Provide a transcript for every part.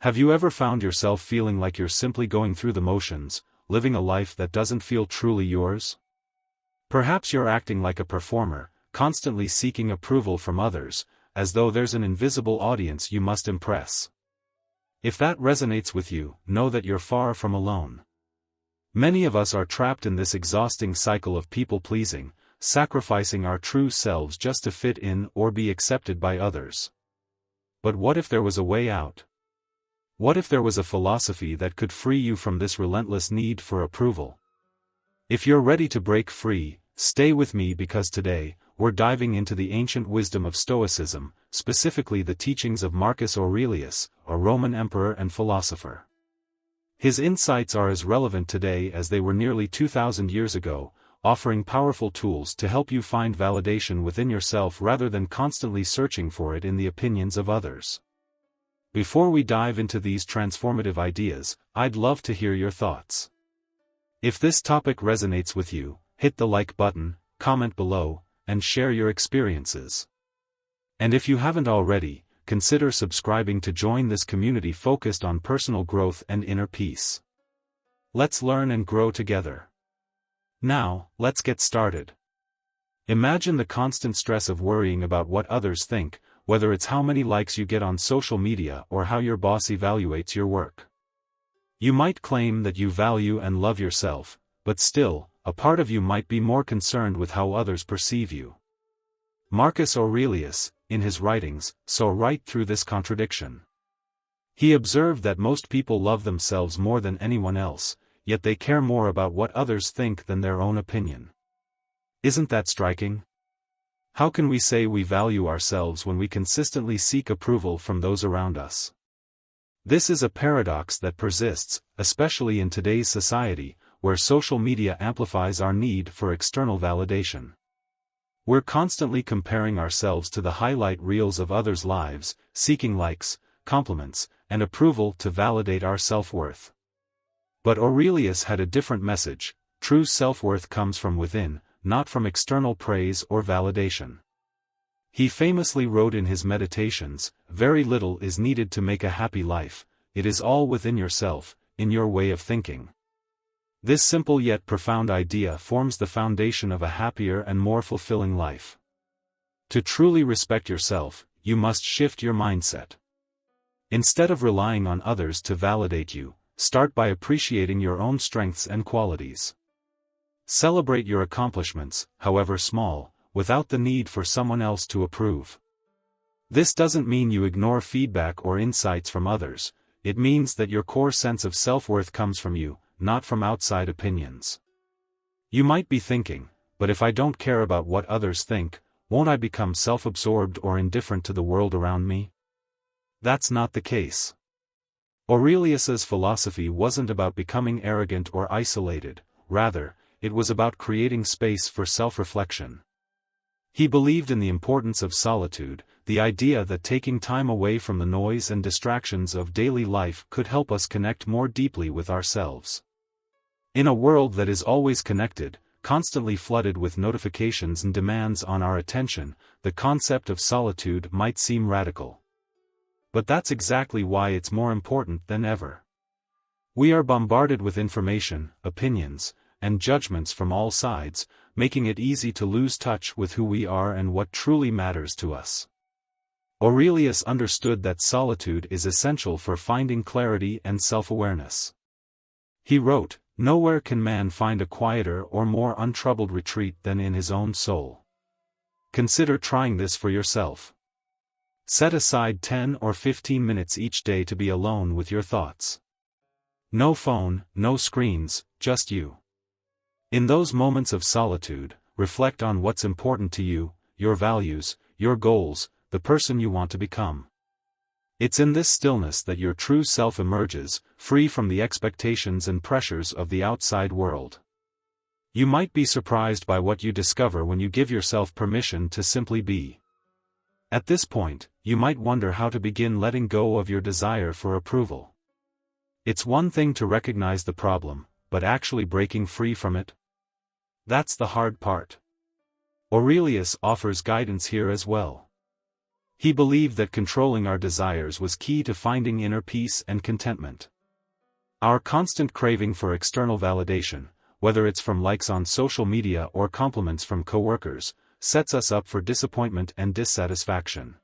Have you ever found yourself feeling like you're simply going through the motions, living a life that doesn't feel truly yours? Perhaps you're acting like a performer, constantly seeking approval from others, as though there's an invisible audience you must impress. If that resonates with you, know that you're far from alone. Many of us are trapped in this exhausting cycle of people-pleasing, sacrificing our true selves just to fit in or be accepted by others. But what if there was a way out? What if there was a philosophy that could free you from this relentless need for approval? If you're ready to break free, stay with me because today, we're diving into the ancient wisdom of Stoicism, specifically the teachings of Marcus Aurelius, a Roman emperor and philosopher. His insights are as relevant today as they were nearly 2,000 years ago, offering powerful tools to help you find validation within yourself rather than constantly searching for it in the opinions of others. Before we dive into these transformative ideas, I'd love to hear your thoughts. If this topic resonates with you, hit the like button, comment below, and share your experiences. And if you haven't already, consider subscribing to join this community focused on personal growth and inner peace. Let's learn and grow together. Now, let's get started. Imagine the constant stress of worrying about what others think, whether it's how many likes you get on social media or how your boss evaluates your work. You might claim that you value and love yourself, but still, a part of you might be more concerned with how others perceive you. Marcus Aurelius, in his writings, saw right through this contradiction. He observed that most people love themselves more than anyone else, yet they care more about what others think than their own opinion. Isn't that striking? How can we say we value ourselves when we consistently seek approval from those around us? This is a paradox that persists, especially in today's society, where social media amplifies our need for external validation. We're constantly comparing ourselves to the highlight reels of others' lives, seeking likes, compliments, and approval to validate our self-worth. But Aurelius had a different message: true self-worth comes from within, not from external praise or validation. He famously wrote in his Meditations, "Very little is needed to make a happy life, it is all within yourself, in your way of thinking." This simple yet profound idea forms the foundation of a happier and more fulfilling life. To truly respect yourself, you must shift your mindset. Instead of relying on others to validate you, start by appreciating your own strengths and qualities. Celebrate your accomplishments, however small, without the need for someone else to approve. This doesn't mean you ignore feedback or insights from others, it means that your core sense of self-worth comes from you, not from outside opinions. You might be thinking, but if I don't care about what others think, won't I become self-absorbed or indifferent to the world around me? That's not the case. Aurelius's philosophy wasn't about becoming arrogant or isolated, rather, it was about creating space for self-reflection. He believed in the importance of solitude, the idea that taking time away from the noise and distractions of daily life could help us connect more deeply with ourselves. In a world that is always connected, constantly flooded with notifications and demands on our attention, the concept of solitude might seem radical. But that's exactly why it's more important than ever. We are bombarded with information, opinions, and judgments from all sides, making it easy to lose touch with who we are and what truly matters to us. Aurelius understood that solitude is essential for finding clarity and self-awareness. He wrote, "Nowhere can man find a quieter or more untroubled retreat than in his own soul." Consider trying this for yourself. Set aside 10 or 15 minutes each day to be alone with your thoughts. No phone, no screens, just you. In those moments of solitude, reflect on what's important to you, your values, your goals, the person you want to become. It's in this stillness that your true self emerges, free from the expectations and pressures of the outside world. You might be surprised by what you discover when you give yourself permission to simply be. At this point, you might wonder how to begin letting go of your desire for approval. It's one thing to recognize the problem, but actually breaking free from it? That's the hard part. Aurelius offers guidance here as well. He believed that controlling our desires was key to finding inner peace and contentment. Our constant craving for external validation, whether it's from likes on social media or compliments from coworkers, sets us up for disappointment and dissatisfaction.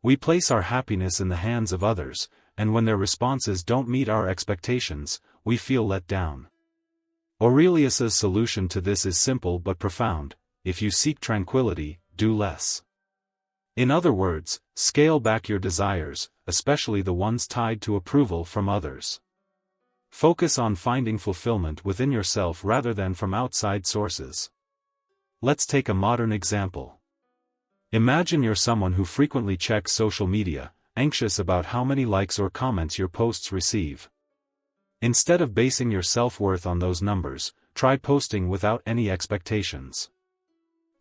We place our happiness in the hands of others, and when their responses don't meet our expectations, we feel let down. Aurelius's solution to this is simple but profound: if you seek tranquility, do less. In other words, scale back your desires, especially the ones tied to approval from others. Focus on finding fulfillment within yourself rather than from outside sources. Let's take a modern example. Imagine you're someone who frequently checks social media, anxious about how many likes or comments your posts receive. Instead of basing your self-worth on those numbers, try posting without any expectations.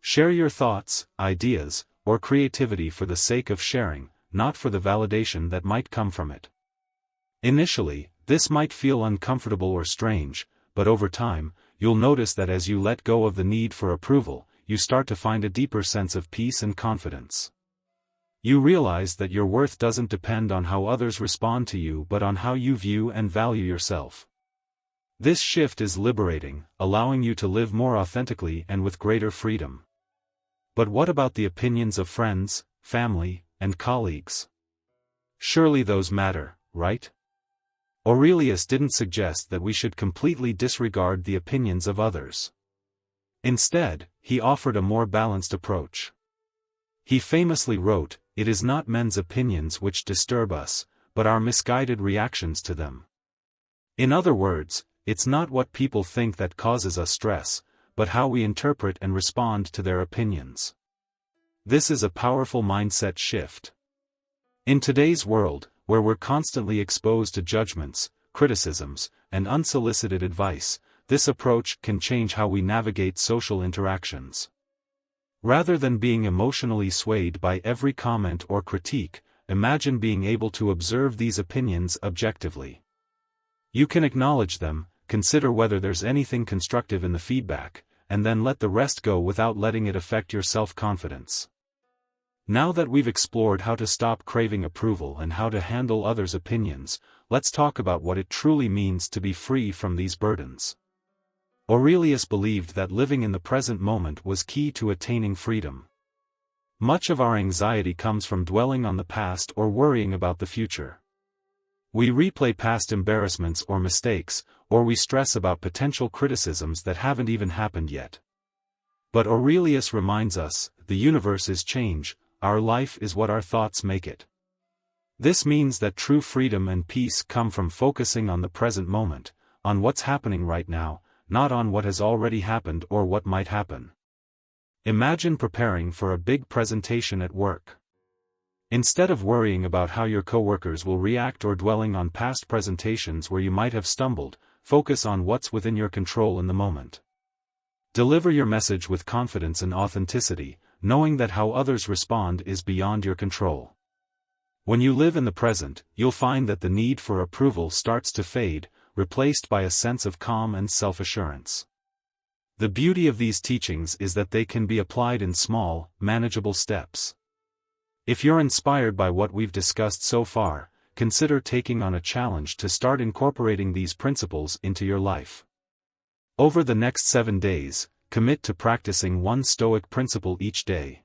Share your thoughts, ideas, or creativity for the sake of sharing, not for the validation that might come from it. Initially, this might feel uncomfortable or strange, but over time, you'll notice that as you let go of the need for approval, you start to find a deeper sense of peace and confidence. You realize that your worth doesn't depend on how others respond to you but on how you view and value yourself. This shift is liberating, allowing you to live more authentically and with greater freedom. But what about the opinions of friends, family, and colleagues? Surely those matter, right? Aurelius didn't suggest that we should completely disregard the opinions of others. Instead, he offered a more balanced approach. He famously wrote, "It is not men's opinions which disturb us, but our misguided reactions to them." In other words, it's not what people think that causes us stress, but how we interpret and respond to their opinions. This is a powerful mindset shift. In today's world, where we're constantly exposed to judgments, criticisms, and unsolicited advice, this approach can change how we navigate social interactions. Rather than being emotionally swayed by every comment or critique, imagine being able to observe these opinions objectively. You can acknowledge them, consider whether there's anything constructive in the feedback, and then let the rest go without letting it affect your self-confidence. Now that we've explored how to stop craving approval and how to handle others' opinions, let's talk about what it truly means to be free from these burdens. Aurelius believed that living in the present moment was key to attaining freedom. Much of our anxiety comes from dwelling on the past or worrying about the future. We replay past embarrassments or mistakes, or we stress about potential criticisms that haven't even happened yet. But Aurelius reminds us, the universe is change, our life is what our thoughts make it. This means that true freedom and peace come from focusing on the present moment, on what's happening right now, not on what has already happened or what might happen. Imagine preparing for a big presentation at work. Instead of worrying about how your coworkers will react or dwelling on past presentations where you might have stumbled, focus on what's within your control in the moment. Deliver your message with confidence and authenticity, knowing that how others respond is beyond your control. When you live in the present, you'll find that the need for approval starts to fade, replaced by a sense of calm and self-assurance. The beauty of these teachings is that they can be applied in small, manageable steps. If you're inspired by what we've discussed so far, consider taking on a challenge to start incorporating these principles into your life. Over the next 7 days, commit to practicing one Stoic principle each day.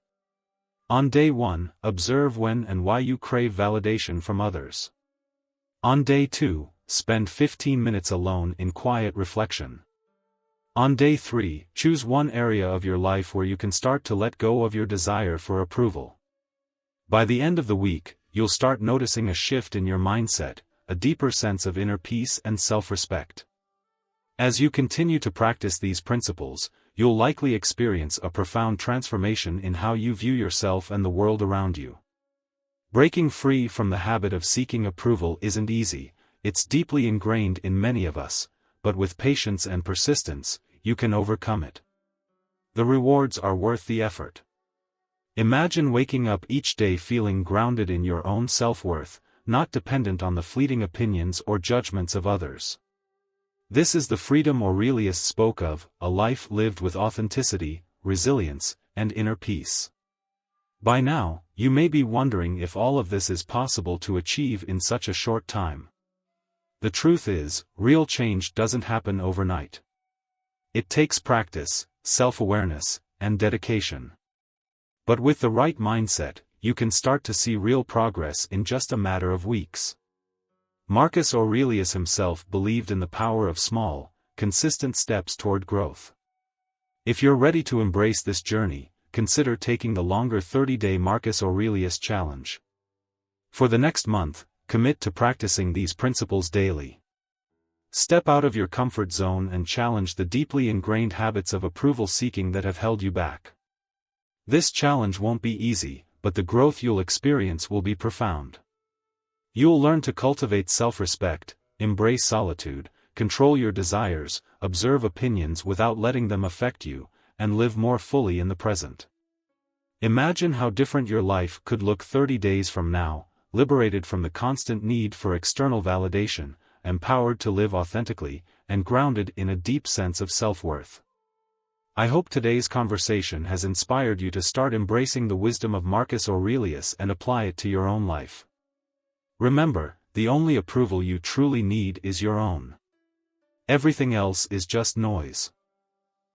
On day 1, observe when and why you crave validation from others. On day 2, spend 15 minutes alone in quiet reflection. On day 3, choose one area of your life where you can start to let go of your desire for approval. By the end of the week, you'll start noticing a shift in your mindset, a deeper sense of inner peace and self-respect. As you continue to practice these principles, you'll likely experience a profound transformation in how you view yourself and the world around you. Breaking free from the habit of seeking approval isn't easy, it's deeply ingrained in many of us, but with patience and persistence, you can overcome it. The rewards are worth the effort. Imagine waking up each day feeling grounded in your own self-worth, not dependent on the fleeting opinions or judgments of others. This is the freedom Aurelius spoke of, a life lived with authenticity, resilience, and inner peace. By now, You may be wondering if all of this is possible to achieve in such a short time. The truth is, real change doesn't happen overnight. It takes practice, self-awareness, and dedication. But with the right mindset, you can start to see real progress in just a matter of weeks. Marcus Aurelius himself believed in the power of small, consistent steps toward growth. If you're ready to embrace this journey, consider taking the longer 30-day Marcus Aurelius challenge. For the next month, commit to practicing these principles daily. Step out of your comfort zone and challenge the deeply ingrained habits of approval-seeking that have held you back. This challenge won't be easy, but the growth you'll experience will be profound. You'll learn to cultivate self-respect, embrace solitude, control your desires, observe opinions without letting them affect you, and live more fully in the present. Imagine how different your life could look 30 days from now, liberated from the constant need for external validation, empowered to live authentically, and grounded in a deep sense of self-worth. I hope today's conversation has inspired you to start embracing the wisdom of Marcus Aurelius and apply it to your own life. Remember, the only approval you truly need is your own. Everything else is just noise.